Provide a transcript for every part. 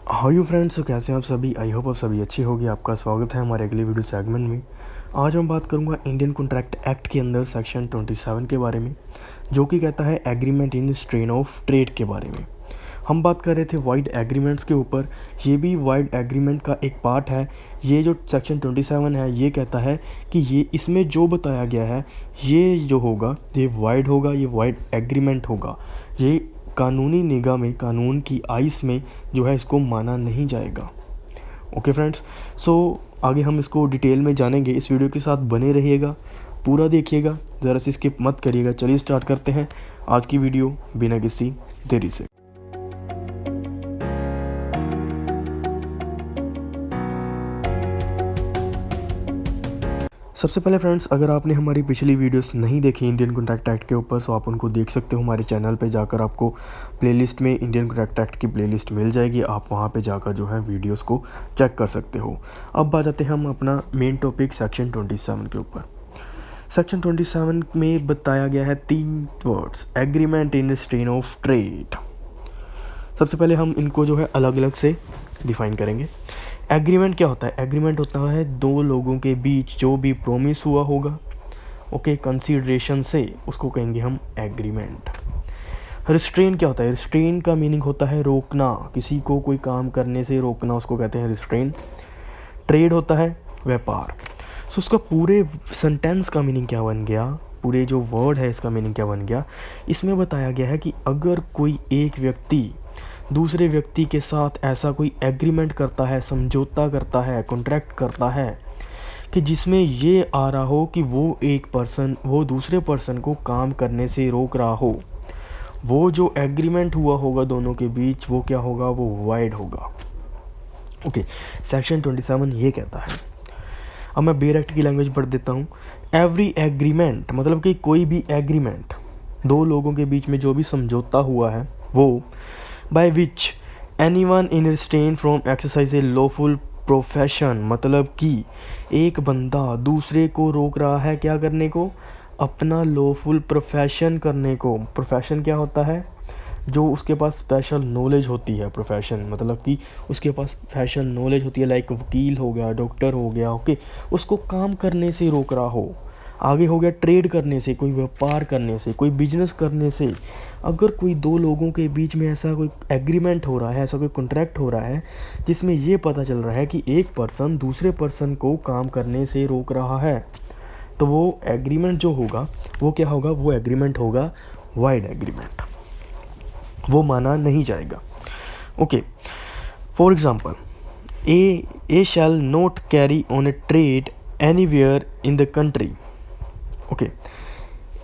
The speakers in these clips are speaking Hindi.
हाय फ्रेंड्स, तो कैसे हैं आप सभी। आई होप आप सभी अच्छे होंगे। आपका स्वागत है हमारे अगले वीडियो सेगमेंट में। आज मैं बात करूंगा इंडियन कॉन्ट्रैक्ट एक्ट के अंदर सेक्शन 27 के बारे में, जो कि कहता है agreement in strain of trade के बारे में। हम बात कर रहे थे वाइड एग्रीमेंट्स के ऊपर। ये भी वाइड एग्रीमेंट का एक पार्ट है। ये जो सेक्शन 27 है ये कहता है कि ये इसमें जो बताया गया है ये जो होगा ये वाइड होगा, ये वाइड एग्रीमेंट होगा। ये कानूनी निगाह में, कानून की आइस में जो है इसको माना नहीं जाएगा। ओके फ्रेंड्स, सो आगे हम इसको डिटेल में जानेंगे। इस वीडियो के साथ बने रहिएगा, पूरा देखिएगा, ज़रा सी स्किप मत करिएगा। चलिए स्टार्ट करते हैं आज की वीडियो बिना किसी देरी से। सबसे पहले फ्रेंड्स, अगर आपने हमारी पिछली वीडियोस नहीं देखी इंडियन कॉन्ट्रैक्ट एक्ट के ऊपर, तो आप उनको देख सकते हो। हमारे चैनल पे जाकर आपको प्लेलिस्ट में इंडियन कॉन्ट्रैक्ट एक्ट की प्लेलिस्ट मिल जाएगी। आप वहाँ पे जाकर जो है वीडियोस को चेक कर सकते हो। अब आ जाते हैं हम अपना मेन टॉपिक सेक्शन 27 के ऊपर। सेक्शन 27 में बताया गया है 3 words, agreement in strain of trade. सबसे पहले हम इनको जो है अलग अलग से डिफाइन करेंगे। एग्रीमेंट क्या होता है? एग्रीमेंट होता है दो लोगों के बीच जो भी प्रॉमिस हुआ होगा, ओके, कंसीडरेशन से, उसको कहेंगे हम एग्रीमेंट। रिस्ट्रेन क्या होता है? रिस्ट्रेन का मीनिंग होता है रोकना, किसी को कोई काम करने से रोकना, उसको कहते हैं रिस्ट्रेन। ट्रेड होता है व्यापार। सो उसका पूरे सेंटेंस का मीनिंग क्या बन गया, पूरे जो वर्ड है इसका मीनिंग क्या बन गया? इसमें बताया गया है कि अगर कोई एक व्यक्ति दूसरे व्यक्ति के साथ ऐसा कोई एग्रीमेंट करता है, समझौता करता है, कॉन्ट्रैक्ट करता है कि जिसमें ये आ रहा हो कि वो दूसरे पर्सन को काम करने से रोक रहा हो, वो जो एग्रीमेंट हुआ होगा दोनों के बीच, वो क्या होगा? वो वाइड होगा। ओके, सेक्शन 27 ये कहता है। अब मैं बेयर एक्ट की लैंग्वेज पढ़ देता हूँ। एवरी एग्रीमेंट मतलब कि कोई भी एग्रीमेंट, दो लोगों के बीच में जो भी समझौता हुआ है, वो by which anyone in restraint from exercise a lawful profession, मतलब कि एक बंदा दूसरे को रोक रहा है क्या करने को? अपना लॉफुल प्रोफेशन करने को। प्रोफेशन क्या होता है? जो उसके पास स्पेशल नॉलेज होती है। प्रोफेशन मतलब कि उसके पास फैशन नॉलेज होती है, लाइक वकील हो गया, डॉक्टर हो गया, ओके, उसको काम करने से रोक रहा हो। आगे हो गया ट्रेड करने से, कोई व्यापार करने से, कोई बिजनेस करने से। अगर कोई दो लोगों के बीच में ऐसा कोई एग्रीमेंट हो रहा है, ऐसा कोई कॉन्ट्रैक्ट हो रहा है जिसमें ये पता चल रहा है कि एक पर्सन दूसरे पर्सन को काम करने से रोक रहा है, तो वो एग्रीमेंट जो होगा वो क्या होगा? वो एग्रीमेंट होगा वाइड एग्रीमेंट, वो माना नहीं जाएगा। Okay, for example, A shall not carry on a trade anywhere in the country. Okay,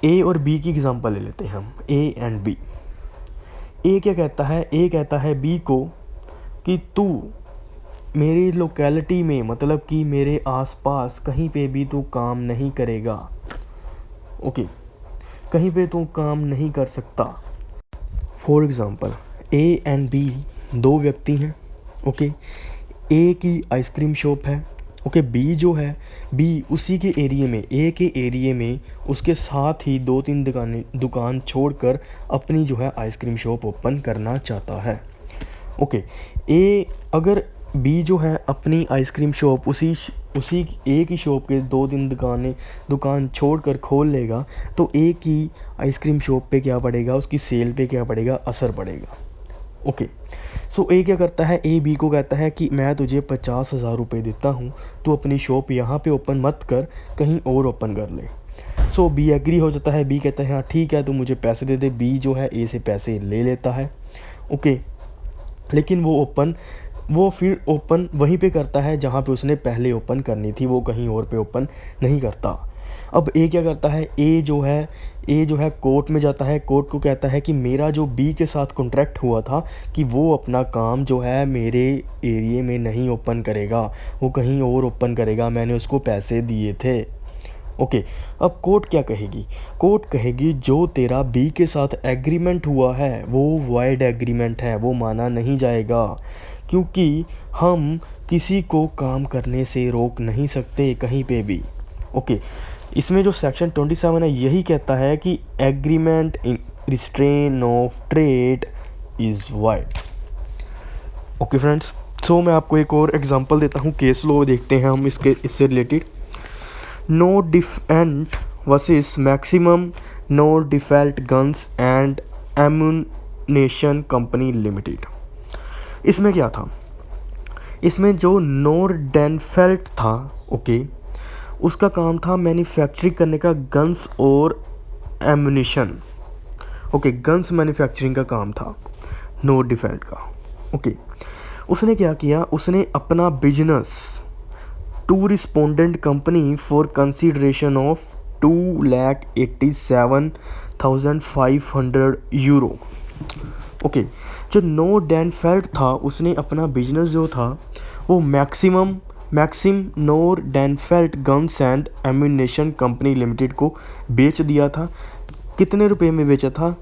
A और बी की एग्जांपल ले लेते हैं हम, ए एंड बी। ए क्या कहता है? ए कहता है बी को कि तू मेरी लोकेलिटी में, मतलब कि मेरे आसपास कहीं पे भी तू काम नहीं करेगा। ओके, कहीं पे तू काम नहीं कर सकता। For example, A and B दो व्यक्ति हैं। ओके, ए की आइसक्रीम शॉप है। ओके, बी जो है, बी उसी के एरिए में, ए के एरिए में उसके साथ ही 2-3 दुकान छोड़कर अपनी जो है आइसक्रीम शॉप ओपन करना चाहता है। ओके, ए अगर बी जो है अपनी आइसक्रीम शॉप उसी ए की शॉप के 2-3 दुकान छोड़कर खोल लेगा, तो ए की आइसक्रीम शॉप पे क्या पड़ेगा? उसकी सेल पे क्या पड़ेगा? असर पड़ेगा। ओके, सो ए क्या करता है? ए बी को कहता है कि मैं तुझे 50,000 रुपये देता हूँ, तू अपनी शॉप यहाँ पे ओपन मत कर, कहीं और ओपन कर ले। सो बी एग्री हो जाता है। बी कहता है हाँ ठीक है, तू मुझे पैसे दे दे। बी जो है ए से पैसे ले लेता है। ओके, लेकिन वो फिर ओपन वहीं पे करता है जहाँ पे उसने पहले ओपन करनी थी, वो कहीं और पे ओपन नहीं करता। अब ए क्या करता है? ए जो है कोर्ट में जाता है। कोर्ट को कहता है कि मेरा जो बी के साथ कॉन्ट्रैक्ट हुआ था कि वो अपना काम जो है मेरे एरिया में नहीं ओपन करेगा, वो कहीं और ओपन करेगा, मैंने उसको पैसे दिए थे। ओके, अब कोर्ट क्या कहेगी? कोर्ट कहेगी जो तेरा बी के साथ एग्रीमेंट हुआ है वो वाइड एग्रीमेंट है, वो माना नहीं जाएगा, क्योंकि हम किसी को काम करने से रोक नहीं सकते कहीं पे भी। ओके, इसमें जो सेक्शन 27 है यही कहता है कि agreement in restraint of trade is void. Okay friends, so मैं आपको एक और एग्जांपल देता हूँ, केस लो देखते हैं हम इससे related. Nordenfelt versus Maxim Nordenfelt guns and ammunition company limited. इसमें क्या था, इसमें जो नोर्डेनफेल्ट था, ओके, उसका काम था मैन्युफैक्चरिंग करने का गन्स और एम्यूनेशन। ओके, गन्स मैन्युफैक्चरिंग का काम था नोर्डेनफेल्ट का। ओके, उसने क्या किया, उसने अपना business to respondent company for consideration of 2,87,500 euro. Okay, जो नोर्डेनफेल्ट था उसने अपना बिजनेस जो था वो Maxim Nordenfelt guns and ammunition company limited को बेच दिया था। कितने रुपए में बेचा था?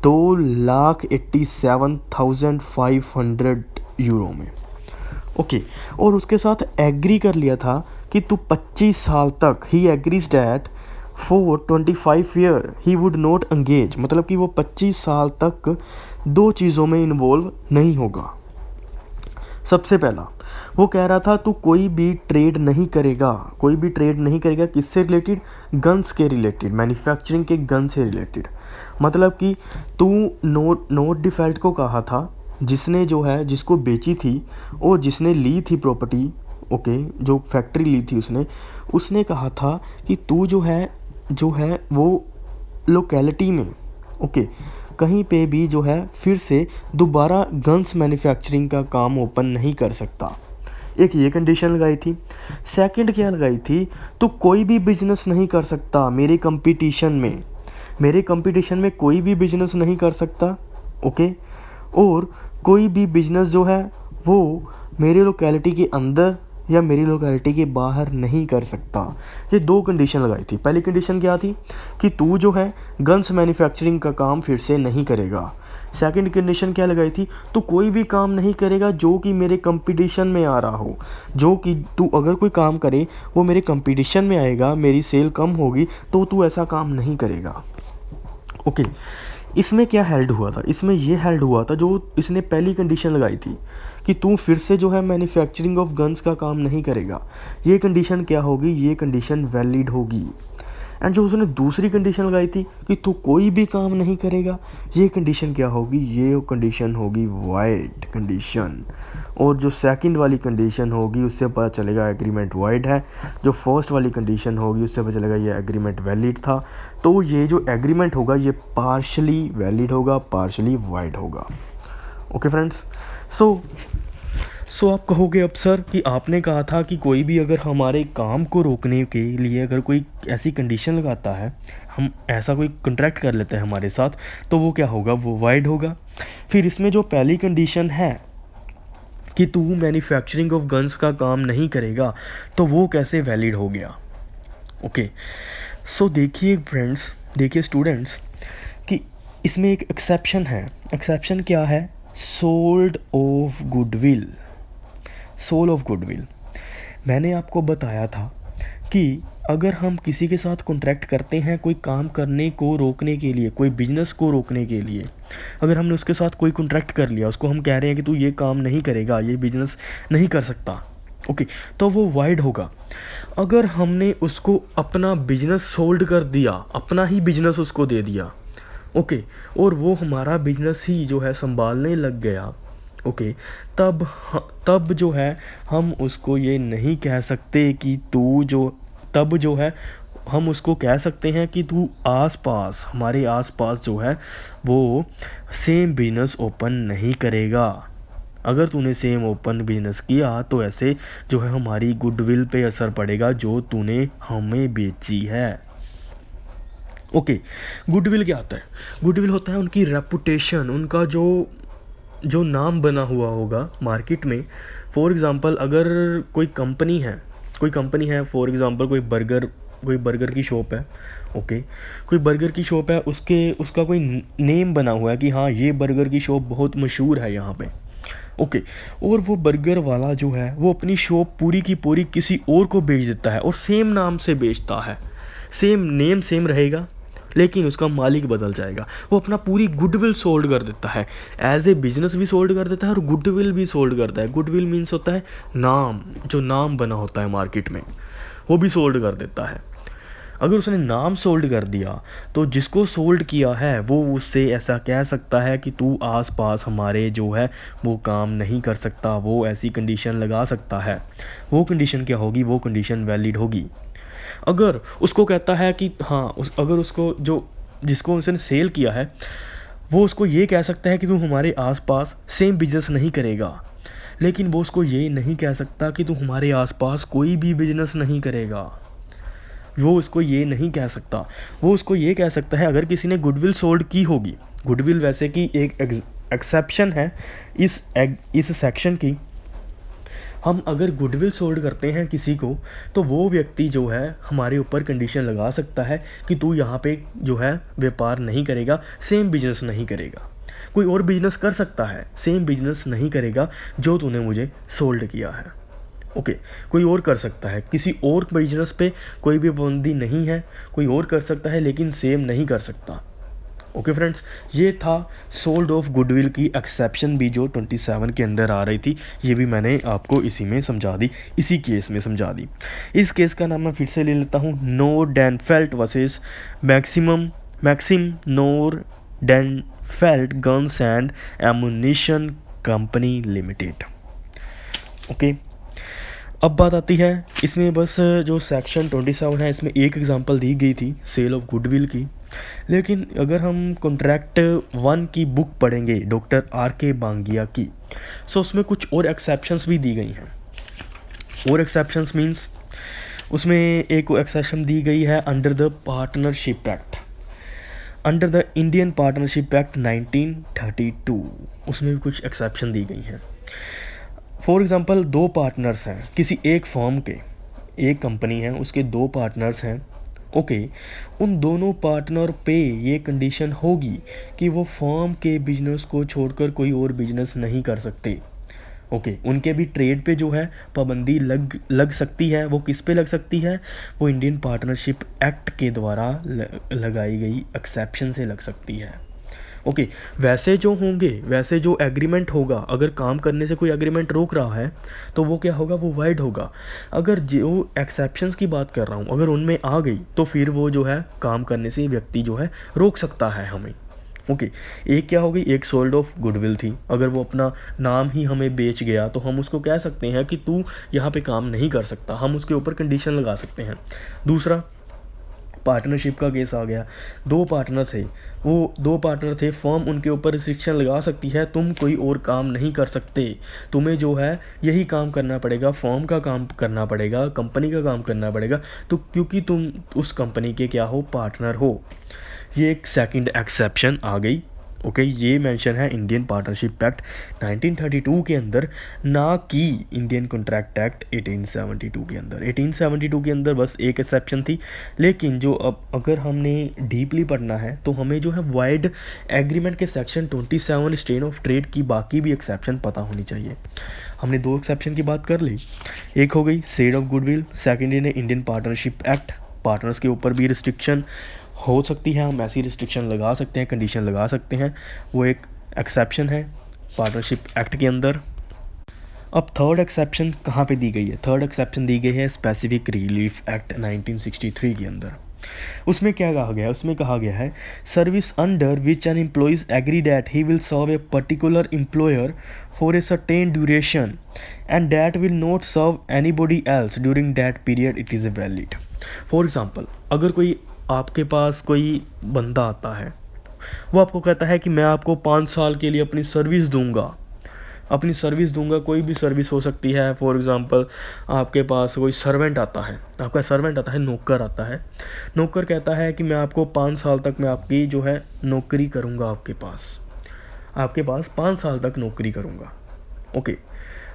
2,87,500 यूरो में। ओके, और उसके साथ एग्री कर लिया था कि तू 25 साल तक, he agrees that for 25 year he would not engage, मतलब कि वो 25 साल तक दो चीज़ों में इन्वॉल्व नहीं होगा। सबसे पहला वो कह रहा था तू कोई भी ट्रेड नहीं करेगा, कोई भी ट्रेड नहीं करेगा, किससे रिलेटेड? गन्स के रिलेटेड, मैन्युफैक्चरिंग के गन से रिलेटेड। मतलब कि तू नोर्डेनफेल्ट को कहा था, जिसने जो है जिसको बेची थी और जिसने ली थी प्रॉपर्टी, ओके, जो फैक्ट्री ली थी उसने कहा था कि तू जो है वो लोकेलिटी में, ओके, कहीं पे भी जो है फिर से दोबारा गन्स मैन्युफैक्चरिंग का काम ओपन नहीं कर सकता। एक ये कंडीशन लगाई थी। सेकंड क्या लगाई थी, तो कोई भी बिजनेस नहीं कर सकता मेरे कंपटीशन में कोई भी बिजनेस नहीं कर सकता। ओके, और कोई भी बिजनेस जो है वो मेरे लोकेलिटी के अंदर या मेरी लोकेलिटी के बाहर नहीं कर सकता। ये दो कंडीशन लगाई थी। पहली कंडीशन क्या थी कि तू जो है गन्स मैन्युफैक्चरिंग का काम फिर से नहीं करेगा। सेकंड कंडीशन क्या लगाई थी, तू कोई भी काम नहीं करेगा जो कि मेरे कंपटीशन में आ रहा हो, जो कि तू अगर कोई काम करे वो मेरे कंपटीशन में आएगा, मेरी सेल कम होगी, तो तू ऐसा काम नहीं करेगा। ओके, इसमें क्या हेल्ड हुआ था, इसमें ये हेल्ड हुआ था जो इसने पहली कंडीशन लगाई थी कि तू फिर से जो है मैन्युफैक्चरिंग ऑफ गन्स का काम नहीं करेगा। ये कंडीशन क्या होगी, ये कंडीशन वैलिड होगी। एंड जो उसने दूसरी कंडीशन लगाई थी कि तू कोई भी काम नहीं करेगा, ये कंडीशन क्या होगी, ये कंडीशन होगी वाइड कंडीशन। और जो सेकंड वाली कंडीशन होगी उससे पता चलेगा एग्रीमेंट वाइड है, जो फर्स्ट वाली कंडीशन होगी उससे पता चलेगा ये एग्रीमेंट वैलिड था। तो ये जो एग्रीमेंट होगा ये पार्शली वैलिड होगा, पार्शली वाइड होगा। ओके फ्रेंड्स, सो आप कहोगे अब सर कि आपने कहा था कि कोई भी अगर हमारे काम को रोकने के लिए अगर कोई ऐसी कंडीशन लगाता है, हम ऐसा कोई कॉन्ट्रैक्ट कर लेते हैं हमारे साथ, तो वो क्या होगा, वो वाइड होगा। फिर इसमें जो पहली कंडीशन है कि तू मैन्युफैक्चरिंग ऑफ गन्स का काम नहीं करेगा, तो वो कैसे वैलिड हो गया? ओके, सो देखिए फ्रेंड्स, देखिए स्टूडेंट्स, कि इसमें एक एक्सेप्शन है। एक्सेप्शन क्या है? Soul of goodwill. मैंने आपको बताया था कि अगर हम किसी के साथ कॉन्ट्रैक्ट करते हैं कोई काम करने को रोकने के लिए, कोई बिजनेस को रोकने के लिए, अगर हमने उसके साथ कोई कॉन्ट्रैक्ट कर लिया, उसको हम कह रहे हैं कि तू ये काम नहीं करेगा, ये बिजनेस नहीं कर सकता, ओके, तो वो वाइड होगा। अगर हमने उसको अपना बिजनेस सोल्ड कर दिया, अपना ही बिजनेस उसको दे दिया, ओके, और वो हमारा बिजनेस ही जो है संभालने लग गया, ओके, तब जो है हम उसको ये नहीं कह सकते कि तू जो, तब जो है हम उसको कह सकते हैं कि तू आसपास, हमारे आसपास जो है वो सेम बिजनेस ओपन नहीं करेगा। अगर तूने सेम ओपन बिजनेस किया तो ऐसे जो है हमारी गुडविल पे असर पड़ेगा जो तूने हमें बेची है। ओके, गुडविल क्या होता है? गुडविल होता है उनकी रेपुटेशन, उनका जो नाम बना हुआ होगा मार्केट में। फॉर एग्जांपल अगर कोई कंपनी है, फॉर एग्जांपल कोई बर्गर की शॉप है, ओके, कोई बर्गर की शॉप है, उसका कोई नेम बना हुआ है कि हाँ ये बर्गर की शॉप बहुत मशहूर है यहाँ पे, ओके, और वो बर्गर वाला जो है वो अपनी शॉप पूरी की पूरी किसी और को बेच देता है और सेम नाम से बेचता है, सेम नेम सेम रहेगा, लेकिन उसका मालिक बदल जाएगा। वो अपना पूरी गुडविल सोल्ड कर देता है, एज ए बिजनेस भी सोल्ड कर देता है और गुडविल भी सोल्ड करता है। गुडविल मीन्स होता है नाम, जो नाम बना होता है मार्केट में, वो भी सोल्ड कर देता है। अगर उसने नाम सोल्ड कर दिया तो जिसको सोल्ड किया है वो उससे ऐसा कह सकता है कि तू आस पास हमारे जो है वो काम नहीं कर सकता, वो ऐसी कंडीशन लगा सकता है। वो कंडीशन क्या होगी? वो कंडीशन वैलिड होगी। अगर उसको कहता है कि हाँ, अगर उसको जो जिसको उसने सेल किया है वो उसको ये कह सकता है कि तू हमारे आसपास सेम बिजनेस नहीं करेगा, लेकिन वो उसको ये नहीं कह सकता कि तू हमारे आसपास कोई भी बिजनेस नहीं करेगा। वो उसको ये नहीं कह सकता। वो उसको ये कह सकता है अगर किसी ने गुडविल सोल्ड की होगी। गुडविल वैसे की एक एक्सेप्शन है इस सेक्शन की। हम अगर गुडविल सोल्ड करते हैं किसी को तो वो व्यक्ति जो है हमारे ऊपर कंडीशन लगा सकता है कि तू यहाँ पे जो है व्यापार नहीं करेगा, सेम बिजनेस नहीं करेगा। कोई और बिजनेस कर सकता है, सेम बिजनेस नहीं करेगा जो तूने मुझे सोल्ड किया है। ओके, कोई और कर सकता है, किसी और बिजनेस पे कोई भी पाबंदी नहीं है, कोई और कर सकता है लेकिन सेम नहीं कर सकता। ओके फ्रेंड्स, ये था सोल्ड ऑफ गुडविल की एक्सेप्शन भी जो 27 के अंदर आ रही थी। ये भी मैंने आपको इसी में समझा दी, इसी केस में समझा दी। इस केस का नाम मैं फिर से ले लेता हूँ, Nordenfelt versus Maxim Nordenfelt guns and ammunition company limited. Okay, अब बात आती है इसमें बस जो सेक्शन 27 है इसमें एक एग्जांपल दी गई थी सेल ऑफ गुडविल की, लेकिन अगर हम कॉन्ट्रैक्ट 1 की बुक पढ़ेंगे डॉक्टर R.K. बांगिया की, सो उसमें कुछ और एक्सेप्शंस भी दी गई हैं। और एक्सेप्शंस मीन्स उसमें एक एक्सेप्शन दी गई है under the partnership act, under the Indian partnership act 1932, उसमें भी कुछ एक्सेप्शन दी गई हैं। फॉर एग्जांपल, दो पार्टनर्स हैं किसी एक फर्म के, एक कंपनी है उसके दो पार्टनर्स हैं। ओके, उन दोनों पार्टनर पे ये कंडीशन होगी कि वो फर्म के बिजनेस को छोड़कर कोई और बिजनेस नहीं कर सकते। ओके, उनके भी ट्रेड पे जो है पाबंदी लग सकती है। वो किस पे लग सकती है? वो इंडियन पार्टनरशिप एक्ट के द्वारा लगाई गई एक्सेप्शन से लग सकती है। ओके, वैसे जो होंगे, वैसे जो एग्रीमेंट होगा, अगर काम करने से कोई एग्रीमेंट रोक रहा है तो वो क्या होगा? वो वाइड होगा। अगर जो एक्सेप्शंस की बात कर रहा हूँ अगर उनमें आ गई तो फिर वो जो है काम करने से व्यक्ति जो है रोक सकता है हमें। ओके, एक क्या हो गई? एक सोल्ड ऑफ गुडविल थी। अगर वो अपना नाम ही हमें बेच गया तो हम उसको कह सकते हैं कि तू यहाँ पे काम नहीं कर सकता, हम उसके ऊपर कंडीशन लगा सकते हैं। दूसरा, पार्टनरशिप का केस आ गया। दो पार्टनर थे, वो दो पार्टनर थे, फर्म उनके ऊपर रिस्ट्रिक्शन लगा सकती है, तुम कोई और काम नहीं कर सकते, तुम्हें जो है यही काम करना पड़ेगा, फर्म का काम करना पड़ेगा, कंपनी का काम करना पड़ेगा, तो क्योंकि तुम उस कंपनी के क्या हो? पार्टनर हो। ये एक सेकंड एक्सेप्शन आ गई। ओके, ये मेंशन है इंडियन पार्टनरशिप एक्ट 1932 के अंदर, ना कि इंडियन कॉन्ट्रैक्ट एक्ट 1872 के अंदर। 1872 के अंदर बस एक एक्सेप्शन थी, लेकिन जो अब अगर हमने डीपली पढ़ना है तो हमें जो है वाइड एग्रीमेंट के सेक्शन 27 स्टेन ऑफ ट्रेड की बाकी भी एक्सेप्शन पता होनी चाहिए। हमने दो एक्सेप्शन की बात कर ली, एक हो गई सेल ऑफ गुडविल, सेकेंड है इंडियन पार्टनरशिप एक्ट, पार्टनर्स के ऊपर भी रिस्ट्रिक्शन हो सकती है, हम ऐसी रिस्ट्रिक्शन लगा सकते हैं, कंडीशन लगा सकते हैं, वो एक एक्सेप्शन है पार्टनरशिप एक्ट के अंदर। अब थर्ड एक्सेप्शन कहाँ पे दी गई है? थर्ड एक्सेप्शन दी गई है स्पेसिफिक रिलीफ एक्ट 1963 के अंदर। उसमें क्या कहा गया है? उसमें कहा गया है service under which an employees agree that he will serve a particular employer for a certain duration and that will not serve anybody else during that period, it is a valid. For example, अगर कोई आपके पास कोई बंदा आता है, वो आपको कहता है कि मैं आपको 5 साल के लिए अपनी सर्विस दूंगा, कोई भी सर्विस हो सकती है। फॉर एग्जांपल, आपके पास कोई सर्वेंट आता है, आपका सर्वेंट आता है, नौकर आता है, नौकर कहता है कि मैं आपको 5 साल तक मैं आपकी जो है नौकरी करूंगा, आपके पास 5 साल तक नौकरी करूंगा। ओके,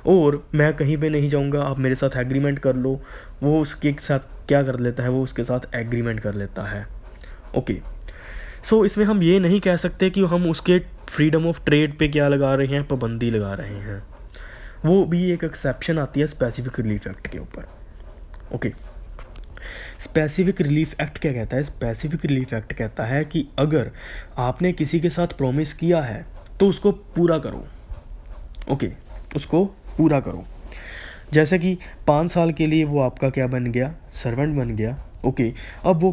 और मैं कहीं पे नहीं जाऊंगा, आप मेरे साथ एग्रीमेंट कर लो। वो उसके साथ क्या कर लेता है? वो उसके साथ एग्रीमेंट कर लेता है। ओके, सो इसमें हम ये नहीं कह सकते कि हम उसके फ्रीडम ऑफ ट्रेड पे क्या लगा रहे हैं? पाबंदी लगा रहे हैं। वो भी एक एक्सेप्शन आती है स्पेसिफिक रिलीफ एक्ट के ऊपर। ओके, स्पेसिफिक रिलीफ एक्ट क्या कहता है? स्पेसिफिक रिलीफ एक्ट कहता है कि अगर आपने किसी के साथ प्रॉमिस किया है तो उसको पूरा करो। ओके, उसको पूरा करो। जैसे कि 5 साल के लिए वो आपका क्या बन गया? सर्वेंट बन गया। ओके, अब वो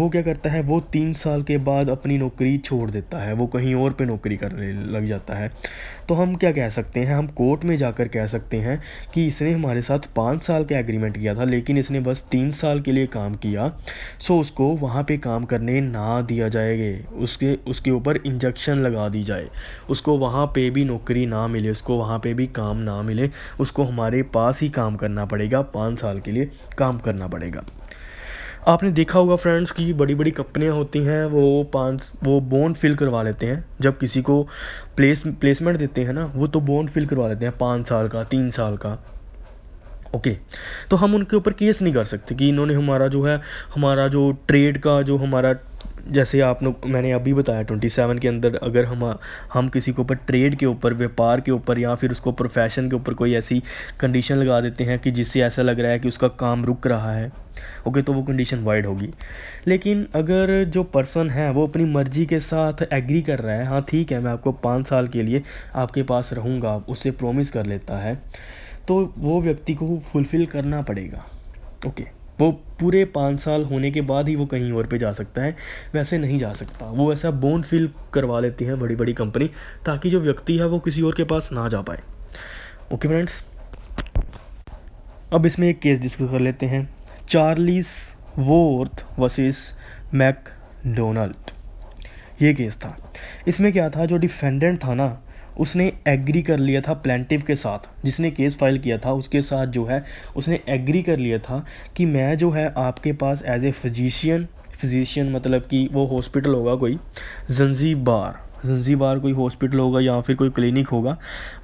क्या करता है? वो 3 साल के बाद अपनी नौकरी छोड़ देता है, वो कहीं और पे नौकरी करने लग जाता है। तो हम क्या कह सकते हैं? हम कोर्ट में जाकर कह सकते हैं कि इसने हमारे साथ 5 साल का एग्रीमेंट किया था, लेकिन इसने बस 3 साल के लिए काम किया, सो उसको वहाँ पे काम करने ना दिया जाएगा, उसके ऊपर इंजेक्शन लगा दी जाए, उसको वहाँ पे भी नौकरी ना मिले, उसको वहाँ पे भी काम ना मिले, उसको हमारे पास ही काम करना पड़ेगा, 5 साल के लिए काम करना पड़ेगा। आपने देखा होगा फ्रेंड्स कि बड़ी बड़ी कंपनियां होती हैं, वो बॉन्ड फिल करवा लेते हैं जब किसी को प्लेसमेंट देते हैं ना, वो तो बॉन्ड फिल करवा लेते हैं 5 साल का, 3 साल का। ओके, तो हम उनके ऊपर केस नहीं कर सकते कि इन्होंने हमारा जो ट्रेड का जो हमारा, जैसे मैंने अभी बताया 27 के अंदर, अगर हम किसी के ऊपर ट्रेड के ऊपर, व्यापार के ऊपर, या फिर उसको प्रोफेशन के ऊपर कोई ऐसी कंडीशन लगा देते हैं कि जिससे ऐसा लग रहा है कि उसका काम रुक रहा है, ओके, तो वो कंडीशन वाइड होगी। लेकिन अगर जो पर्सन है वो अपनी मर्जी के साथ एग्री कर रहा है, हाँ ठीक है मैं आपको 5 साल के लिए आपके पास रहूँगा, उससे प्रॉमिस कर लेता है, तो वो व्यक्ति को फुलफ़िल करना पड़ेगा। ओके, वो पूरे 5 साल होने के बाद ही वो कहीं और पे जा सकता है, वैसे नहीं जा सकता। वो ऐसा बॉन्ड फिल करवा लेती है बड़ी बड़ी कंपनी, ताकि जो व्यक्ति है वो किसी और के पास ना जा पाए। ओके फ्रेंड्स, अब इसमें एक केस डिस्कस कर लेते हैं, चार्ल्स वोर्थ वर्सेस मैकडोनाल्ड। ये केस था। इसमें क्या था? जो डिफेंडेंट था ना, उसने एग्री कर लिया था प्लेंटिफ के साथ, जिसने केस फाइल किया था उसके साथ जो है उसने एग्री कर लिया था कि मैं जो है आपके पास एज ए फिजिशियन मतलब कि वो हॉस्पिटल होगा कोई, जंजीबार कोई हॉस्पिटल होगा या फिर कोई क्लिनिक होगा,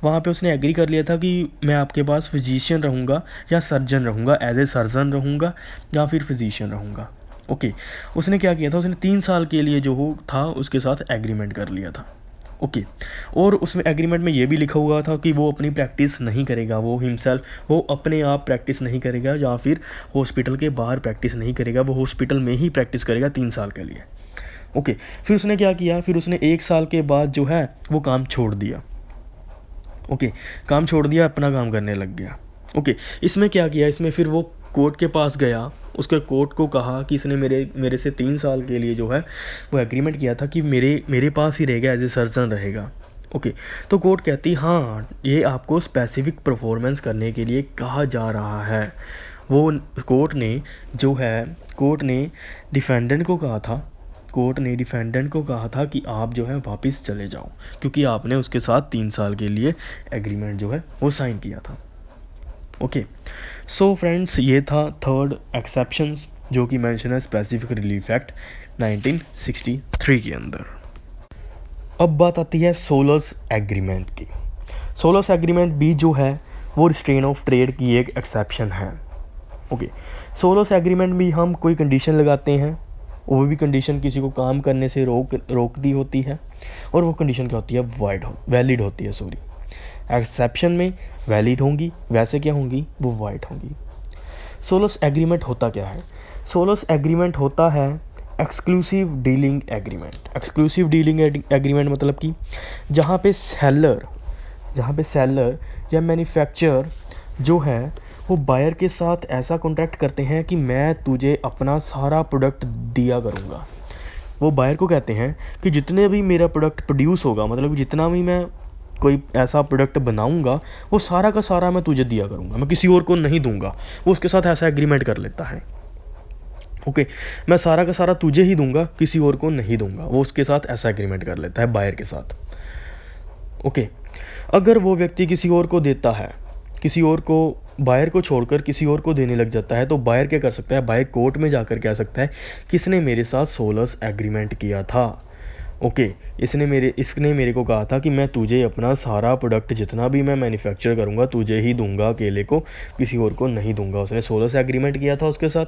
वहाँ पे उसने एग्री कर लिया था कि मैं आपके पास फिजिशियन रहूँगा या सर्जन रहूँगा, एज ए सर्जन रहूँगा या फिर फिजिशियन रहूँगा। ओके, उसने क्या किया था? उसने 3 साल के लिए जो था उसके साथ एग्रीमेंट कर लिया था। ओके, और उसमें एग्रीमेंट में ये भी लिखा हुआ था कि वो अपनी प्रैक्टिस नहीं करेगा, वो अपने आप प्रैक्टिस नहीं करेगा या फिर हॉस्पिटल के बाहर प्रैक्टिस नहीं करेगा, वो हॉस्पिटल में ही प्रैक्टिस करेगा 3 साल के लिए। ओके, फिर उसने क्या किया? फिर उसने 1 साल के बाद जो है वो काम छोड़ दिया। ओके, काम छोड़ दिया, अपना काम करने लग गया। ओके, इसमें क्या किया? इसमें फिर वो कोर्ट के पास गया, उसके कोर्ट को कहा कि इसने मेरे से 3 साल के लिए जो है वो एग्रीमेंट किया था कि मेरे पास ही रहेगा, एज ए सर्जन रहेगा। ओके, तो कोर्ट कहती हाँ ये आपको स्पेसिफिक परफॉर्मेंस करने के लिए कहा जा रहा है। वो कोर्ट ने डिफेंडेंट को कहा था कि आप जो है वापस चले जाओ, क्योंकि आपने उसके साथ 3 साल के लिए एग्रीमेंट जो है वो साइन किया था। ओके, सो फ्रेंड्स, ये था थर्ड एक्सेप्शंस जो कि मेंशन है स्पेसिफिक रिलीफ एक्ट 1963 के अंदर। अब बात आती है सोलस एग्रीमेंट की। सोलस एग्रीमेंट भी जो है वो रिस्ट्रेन ऑफ ट्रेड की एक एक्सेप्शन है। ओके, सोलस एग्रीमेंट में हम कोई कंडीशन लगाते हैं, वो भी कंडीशन किसी को काम करने से रोक दी होती है, और वो कंडीशन क्या होती है? वैलिड होती है। एक्सेप्शन में वैलिड होंगी, वैसे क्या होंगी? वो वाइड होंगी। सोलस एग्रीमेंट होता क्या है? सोलस एग्रीमेंट होता है exclusive dealing agreement. Exclusive dealing agreement मतलब कि जहाँ पे सेलर या मैन्युफैक्चरर जो है वो बायर के साथ ऐसा कॉन्ट्रैक्ट करते हैं कि मैं तुझे अपना सारा प्रोडक्ट दिया करूँगा। वो बायर को कहते हैं कि जितने भी मेरा प्रोडक्ट प्रोड्यूस होगा, मतलब जितना भी मैं कोई ऐसा प्रोडक्ट बनाऊंगा वो सारा का सारा मैं तुझे दिया करूंगा, मैं किसी और को नहीं दूंगा। वो उसके साथ ऐसा एग्रीमेंट कर लेता है। ओके, मैं सारा का सारा तुझे ही दूंगा, किसी और को नहीं दूंगा। वो उसके साथ ऐसा एग्रीमेंट कर लेता है बायर के साथ। ओके, अगर वो व्यक्ति किसी और को देता है, किसी और को, बायर को छोड़कर किसी और को देने लग जाता है, तो बायर क्या कर सकता है? बायर कोर्ट में जाकर कह सकता है किसने मेरे साथ सोलस एग्रीमेंट किया था। ओके, इसने मेरे को कहा था कि मैं तुझे अपना सारा प्रोडक्ट जितना भी मैं मैन्युफैक्चर करूंगा तुझे ही दूंगा, अकेले को किसी और को नहीं दूंगा। उसने सोलस एग्रीमेंट किया था उसके साथ।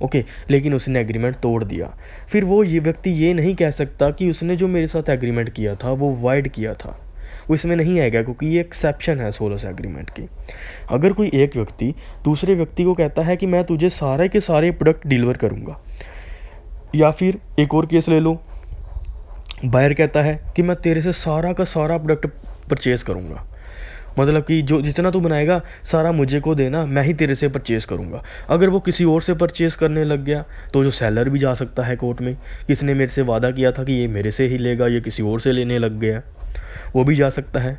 ओके, लेकिन उसने एग्रीमेंट तोड़ दिया। फिर वो ये व्यक्ति ये नहीं कह सकता कि उसने जो मेरे साथ एग्रीमेंट किया था वो वाइड किया था। वो इसमें नहीं आएगा, क्योंकि ये एक्सेप्शन है सोलस एग्रीमेंट की। अगर कोई एक व्यक्ति दूसरे व्यक्ति को कहता है कि मैं तुझे सारे के सारे प्रोडक्ट डिलीवर करूँगा, या फिर एक और केस ले लो, बायर कहता है कि मैं तेरे से सारा का सारा प्रोडक्ट परचेज करूँगा, मतलब कि जो जितना तू बनाएगा सारा मुझे को देना, मैं ही तेरे से परचेज़ करूँगा। अगर वो किसी और से परचेज़ करने लग गया तो जो सेलर भी जा सकता है कोर्ट में, किसने मेरे से वादा किया था कि ये मेरे से ही लेगा, ये किसी और से लेने लग गया, वो भी जा सकता है।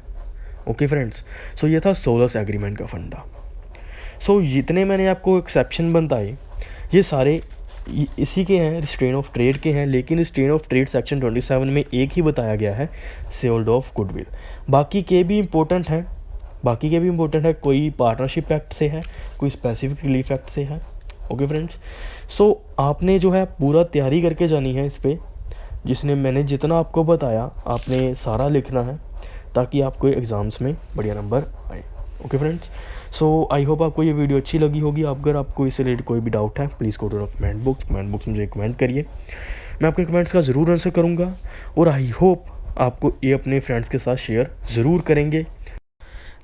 ओके फ्रेंड्स, सो ये था सोलस एग्रीमेंट का फंडा। सो जितने मैंने आपको एक्सेप्शन बताए ये सारे इसी के हैं, रिस्ट्रेन ऑफ ट्रेड के हैं, लेकिन रिस्ट्रेन ऑफ ट्रेड सेक्शन 27 में एक ही बताया गया है, सेल्ड ऑफ गुडविल। बाकी के भी इम्पोर्टेंट हैं, कोई पार्टनरशिप एक्ट से है, कोई स्पेसिफिक रिलीफ एक्ट से है। ओके फ्रेंड्स, सो आपने जो है पूरा तैयारी करके जानी है इस पर, जिसने मैंने जितना आपको बताया आपने सारा लिखना है, ताकि आपको एग्ज़ाम्स में बढ़िया नंबर आए। Okay friends, so I hope आपको ये वीडियो अच्छी लगी होगी। अगर आपको इससे रिलेटेड कोई भी डाउट है please go to comment box में मुझे कमेंट करिए, मैं आपके कमेंट्स का ज़रूर आंसर करूँगा, और आई होप आपको ये अपने फ्रेंड्स के साथ शेयर ज़रूर करेंगे।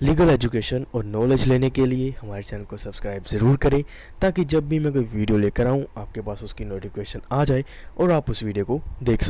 लीगल एजुकेशन और नॉलेज लेने के लिए हमारे चैनल को सब्सक्राइब ज़रूर करें, ताकि जब भी मैं कोई वीडियो लेकर आऊँ आपके पास उसकी नोटिफिकेशन आ जाए और आप उस वीडियो को देख सकें।